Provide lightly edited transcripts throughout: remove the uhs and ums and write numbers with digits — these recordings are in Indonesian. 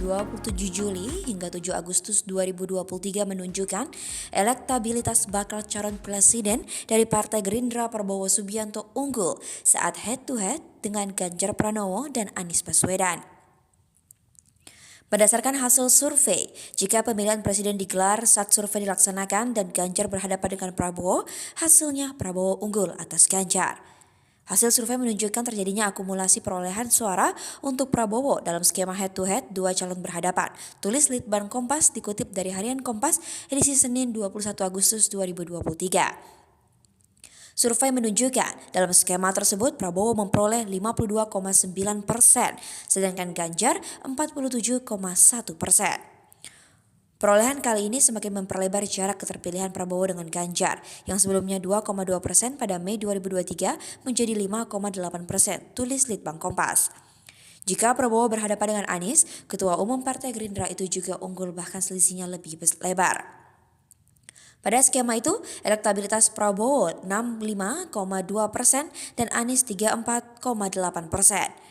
27 Juli hingga 7 Agustus 2023 menunjukkan elektabilitas bakal calon presiden dari Partai Gerindra Prabowo Subianto unggul saat head-to-head dengan Ganjar Pranowo dan Anies Baswedan. Berdasarkan hasil survei, jika pemilihan presiden digelar saat survei dilaksanakan dan Ganjar berhadapan dengan Prabowo, hasilnya Prabowo unggul atas Ganjar. Hasil survei menunjukkan terjadinya akumulasi perolehan suara untuk Prabowo dalam skema head-to-head dua calon berhadapan. Tulis Litbang Kompas dikutip dari Harian Kompas edisi Senin 21 Agustus 2023. Survei menunjukkan dalam skema tersebut Prabowo memperoleh 52,9%, sedangkan Ganjar 47,1%. Perolehan kali ini semakin memperlebar jarak keterpilihan Prabowo dengan Ganjar, yang sebelumnya 2,2% pada Mei 2023 menjadi 5,8%, tulis Litbang Kompas. Jika Prabowo berhadapan dengan Anies, Ketua Umum Partai Gerindra itu juga unggul bahkan selisihnya lebih lebar. Pada skema itu, elektabilitas Prabowo 65,2% dan Anies 34,8%.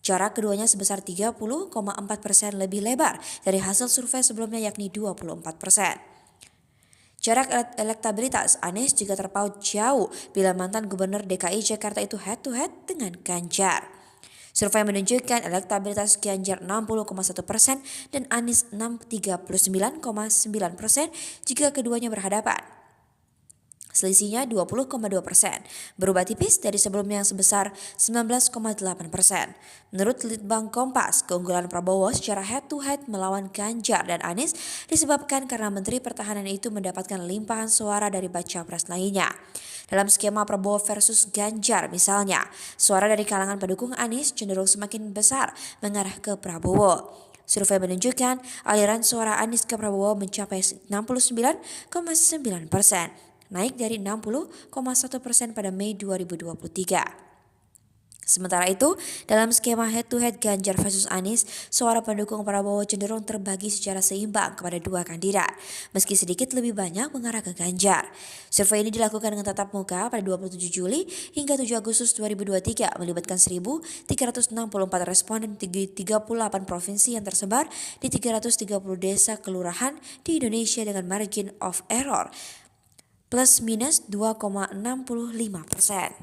Jarak keduanya sebesar 30,4% lebih lebar dari hasil survei sebelumnya yakni 24%. Jarak elektabilitas Anies juga terpaut jauh bila mantan Gubernur DKI Jakarta itu head-to-head dengan Ganjar. Survei menunjukkan elektabilitas Ganjar 60,1% dan Anies 39,9% jika keduanya berhadapan. Selisihnya 20,2%, berubah tipis dari sebelumnya yang sebesar 19,8%. Menurut Litbang Kompas, keunggulan Prabowo secara head-to-head melawan Ganjar dan Anies disebabkan karena Menteri Pertahanan itu mendapatkan limpahan suara dari baca pres lainnya. Dalam skema Prabowo versus Ganjar misalnya, suara dari kalangan pendukung Anies cenderung semakin besar mengarah ke Prabowo. Survei menunjukkan aliran suara Anies ke Prabowo mencapai 69,9%, naik dari 60,1% pada Mei 2023. Sementara itu, dalam skema head-to-head Ganjar versus Anies, suara pendukung Prabowo cenderung terbagi secara seimbang kepada dua kandidat, meski sedikit lebih banyak mengarah ke Ganjar. Survei ini dilakukan dengan tatap muka pada 27 Juli hingga 7 Agustus 2023, melibatkan 1.364 responden di 38 provinsi yang tersebar di 330 desa kelurahan di Indonesia dengan margin of error plus minus 2,65%.